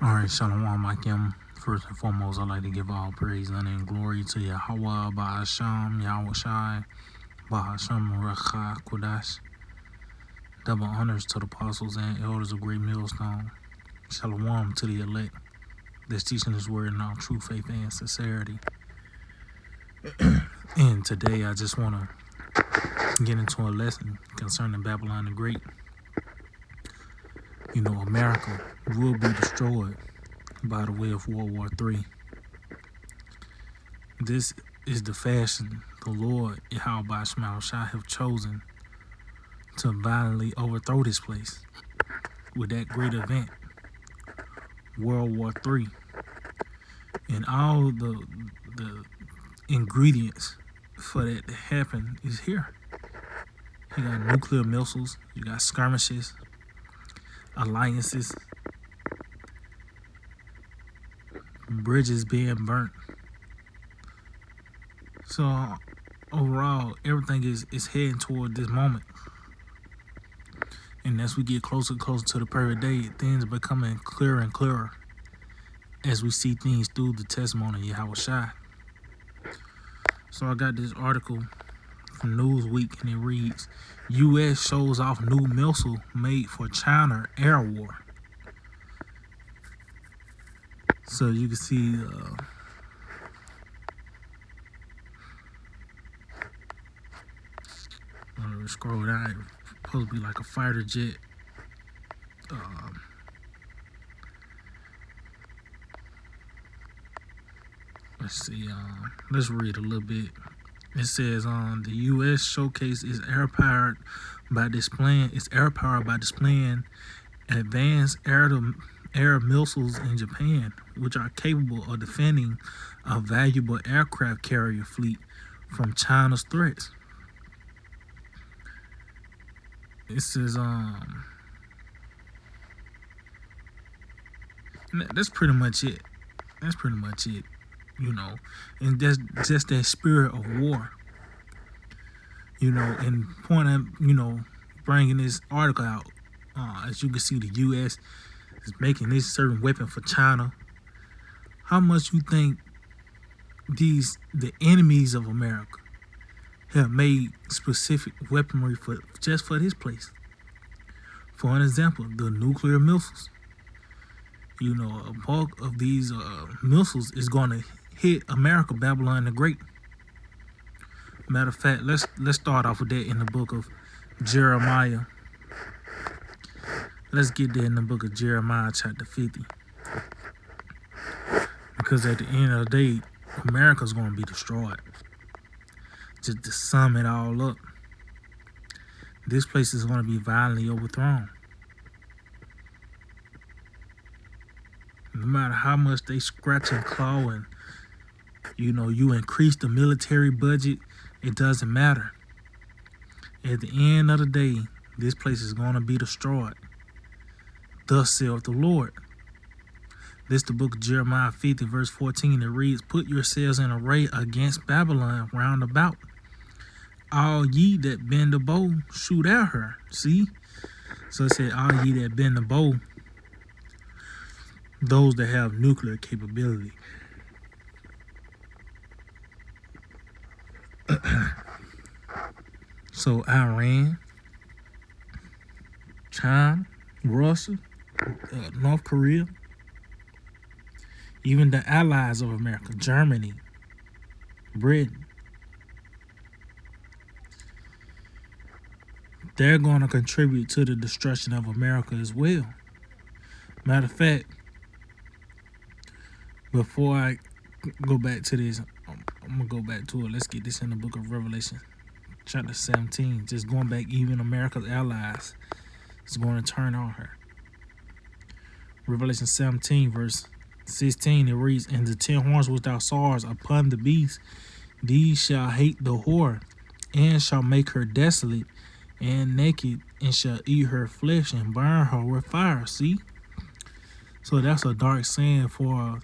Alright, Shalom Akim. First and foremost, I'd like to give all praise, honor, and glory to Yahweh, Ba'asham, Yahweh Shai, Ba'asham, Rakha, Kodash. Double honors to the apostles and elders of Great Millstone. Shalom to the elect that's teaching His word in all true faith and sincerity. And today I just want to get into a lesson concerning Babylon the Great. You know, America will be destroyed by the way of World War III. This is the fashion the Lord, Yahweh Shai, have chosen to violently overthrow this place with that great event, World War III. And all the ingredients for that to happen is here. You got nuclear missiles, you got skirmishes, alliances, bridges being burnt. So overall, everything is heading toward this moment. And as we get closer and closer to the perfect day, things are becoming clearer and clearer as we see things through the testimony of Yahweh Shai. So I got this article from Newsweek, and it reads, U.S. shows off new missile made for China air war. So you can see scroll down, it's supposed to be like a fighter jet. Let's see, let's read a little bit. It says the U.S. showcase is air powered by displaying advanced air missiles in Japan, which are capable of defending a valuable aircraft carrier fleet from China's threats. It says that's pretty much it. You know, and that's just that spirit of war. You know, and bringing this article out, as you can see, the U.S. is making this certain weapon for China. How much you think the enemies of America have made specific weaponry for this place? For an example, the nuclear missiles. You know, a bulk of these missiles is going to hit America, Babylon the Great. Matter of fact, let's start off with that in the book of Jeremiah. Let's get there in the book of Jeremiah, chapter 50. Because at the end of the day, America's going to be destroyed. Just to sum it all up, this place is going to be violently overthrown. No matter how much they scratch and claw and, you increase the military budget, it doesn't matter. At the end of the day, this place is going to be destroyed. Thus saith the Lord. This is the book of Jeremiah 50, verse 14. It reads, Put yourselves in array against Babylon round about. All ye that bend the bow, shoot at her. See? So it said, all ye that bend the bow, those that have nuclear capability. So Iran, China, Russia, North Korea, even the allies of America, Germany, Britain, they're going to contribute to the destruction of America as well. Matter of fact, before I go back to this, I'm going to go back to it. Let's get this in the book of Revelation, chapter 17. Just going back, even America's allies is going to turn on her. Revelation 17, verse 16, it reads, And the 10 horns which thou sawest upon the beast, these shall hate the whore, and shall make her desolate and naked, and shall eat her flesh and burn her with fire. See? So that's a dark saying for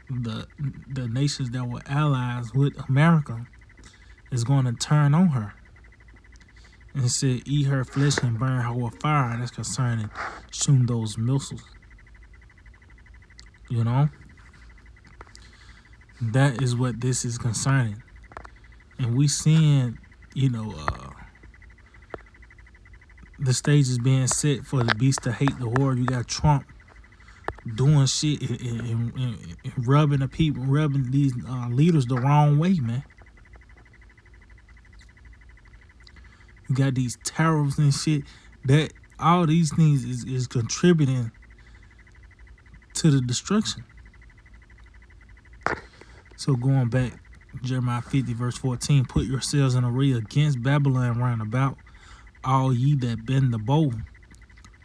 the nations that were allies with America is going to turn on her. And it said, eat her flesh and burn her with fire. That's concerning shooting those missiles. You know, that is what this is concerning. And we seeing, you know, the stage is being set for the beast to hate the horde. You got Trump doing shit and rubbing the people, rubbing these leaders the wrong way, man. You got these tariffs and shit. That all these things is contributing to the destruction. So going back, Jeremiah 50 verse 14, put yourselves in array against Babylon round about, all ye that bend the bow.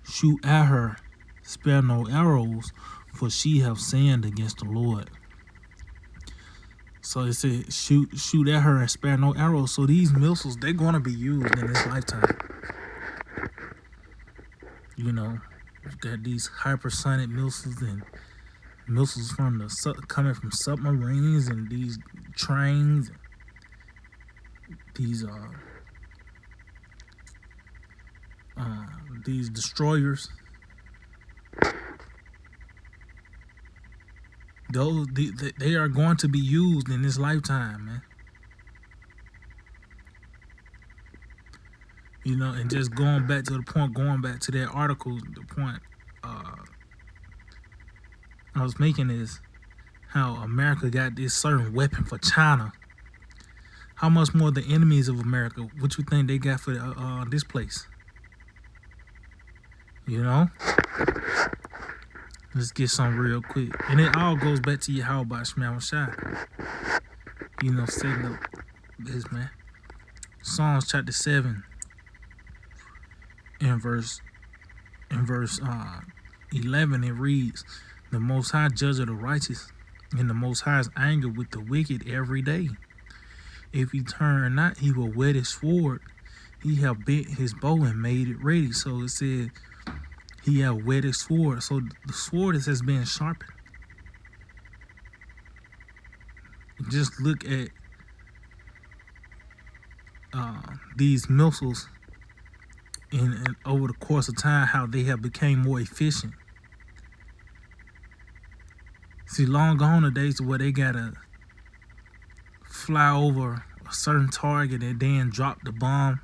Shoot at her, spare no arrows, for she have sinned against the Lord. So it said, shoot at her and spare no arrows. So these missiles, they're going to be used in this lifetime. You know, you've got these hypersonic missiles and missiles from the coming from submarines and these trains, these destroyers. Those they are going to be used in this lifetime, man. You know, and just going back to the point, going back to that article, the point I was making is how America got this certain weapon for China. How much more the enemies of America? What you think they got for this place? You know, let's get some real quick, and it all goes back to how about Shemel Shai. You know, setting up this, man. Psalms chapter 7, in verse 11, it reads, "The Most High judge of the righteous, and the Most High's anger with the wicked every day. If he turn not, he will whet his sword. He have bent his bow and made it ready." So it said he have whet his sword. So the sword has been sharpened. Just look at these missiles and over the course of time, how they have become more efficient. See, long gone the days where they gotta fly over a certain target and then drop the bomb.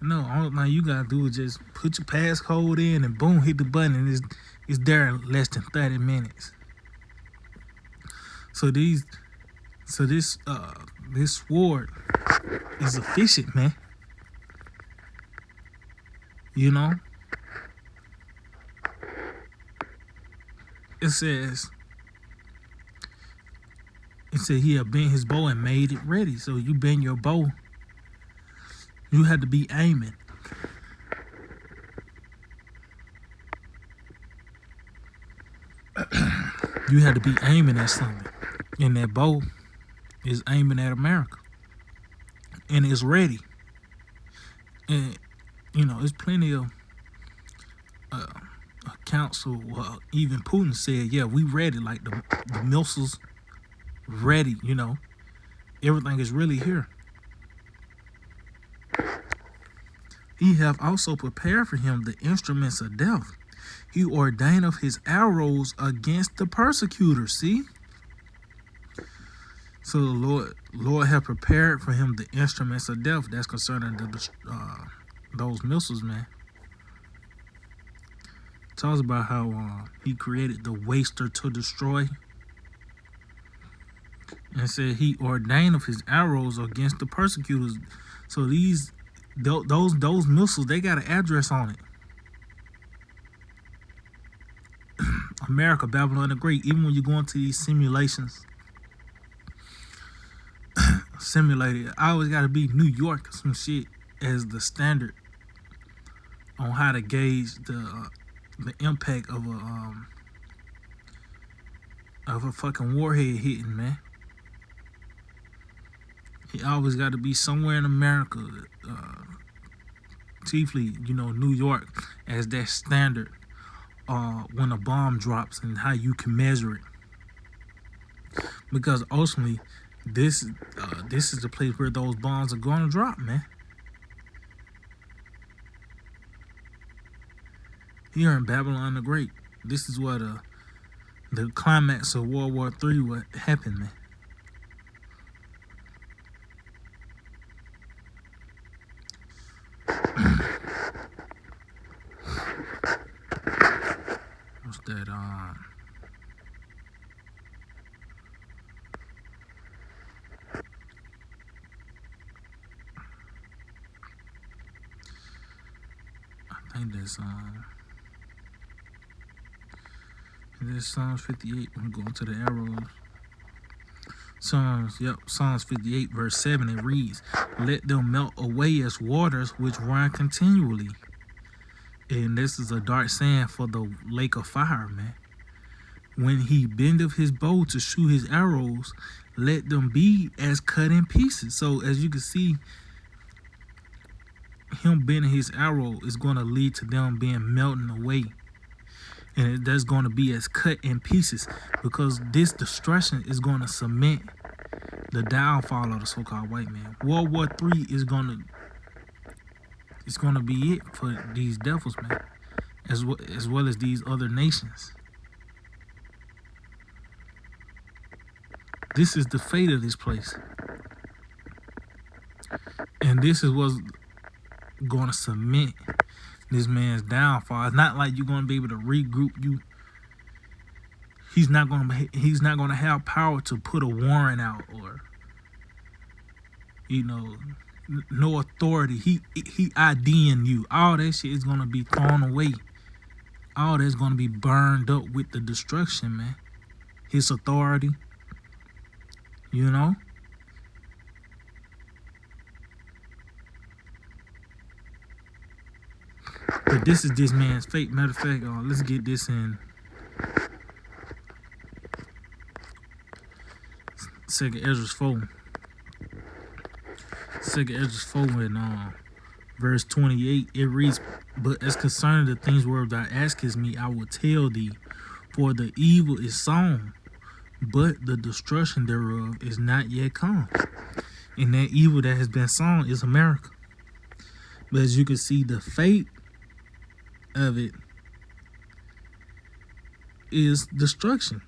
No, all you gotta do is just put your passcode in and boom, hit the button, and it's there in less than 30 minutes. So this sword is efficient, man. You know, it said he had bent his bow and made it ready. So you bend your bow, you had to be aiming. You had to be aiming at something, and that bow is aiming at America, and it's ready. And you know, there's plenty of accounts of even Putin said, "Yeah, we ready." Like the missiles ready. You know, everything is really here. He have also prepared for him the instruments of death. He ordained of his arrows against the persecutors. See? So the Lord have prepared for him the instruments of death. That's concerning those missiles, man. Talks about how he created the waster to destroy. And said he ordained of his arrows against the persecutors. So those missiles, they got an address on it. America, Babylon the Great. Even when you go into these simulations, simulated, I always got to be New York or some shit as the standard on how to gauge the impact of a fucking warhead hitting, man. He always got to be somewhere in America, chiefly, you know, New York, as that standard when a bomb drops and how you can measure it. Because ultimately, this is the place where those bombs are going to drop, man. here in Babylon the Great. This is what the climax of World War III what happened, man. What's that? I think that's this Psalms 58. I'm going to the arrows. Psalms 58 verse 7. It reads, "Let them melt away as waters which run continually." And this is a dark saying for the lake of fire, man. When he bendeth his bow to shoot his arrows, let them be as cut in pieces. So as you can see, him bending his arrow is going to lead to them being melting away. And that's going to be as cut in pieces, because this destruction is going to cement the downfall of the so-called white man. World War III is going to be it for these devils, man, as well as these other nations. This is the fate of this place. And this is what's going to cement this man's downfall. It's not like you're going to be able to regroup you. He's not going to have power to put a warrant out, or no authority. He IDing you. All that shit is going to be thrown away. All that's going to be burned up with the destruction, man. His authority. But this is this man's fate. Matter of fact, let's get this in 2nd Ezra 4. 2nd Ezra 4 and verse 28. It reads, "But as concerning the things whereof thou askest me, I will tell thee, for the evil is sown, but the destruction thereof is not yet come." And that evil that has been sown is America. But as you can see, the fate of it is destruction.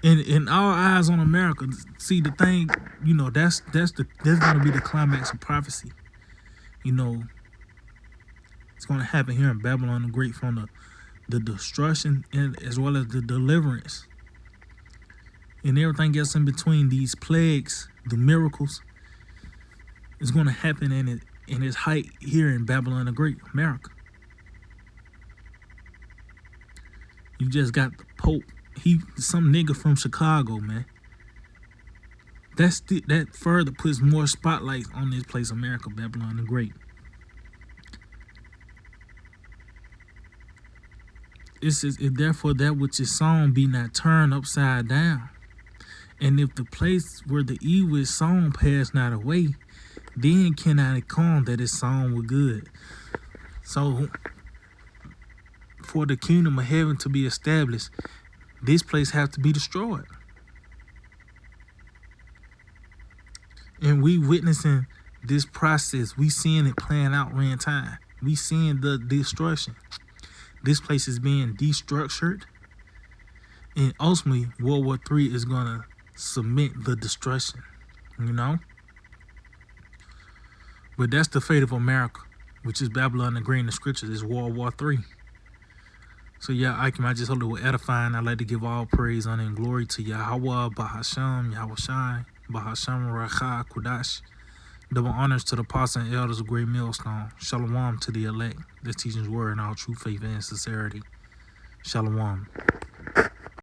And all eyes on America. See, the thing, that's going to be the climax of prophecy. It's going to happen here in Babylon the Great, from the destruction and as well as the deliverance and everything else in between. These plagues, the miracles, is going to happen in its height here in Babylon the Great, America. You just got the Pope. He some nigga from Chicago, man. That further puts more spotlights on this place, America, Babylon the Great. If therefore that which is sown be not turned upside down, and if the place where the evil is sown pass not away, then cannot it come that it's sown with good. So for the kingdom of heaven to be established, this place has to be destroyed. And we witnessing this process. We seeing it playing out in time. We seeing the destruction. This place is being destructured. And ultimately, World War III is going to cement the destruction. But that's the fate of America, which is Babylon the Great in the scriptures, is World War III. So I just hope it will edify, and I'd like to give all praise, honor, and glory to Yahweh, Bahasham, Yahushai, Bahasham, Racha, Kudash. Double honors to the apostles and elders of Great Millstone. Shalom to the elect. This teaching's word in all true faith and sincerity. Shalom.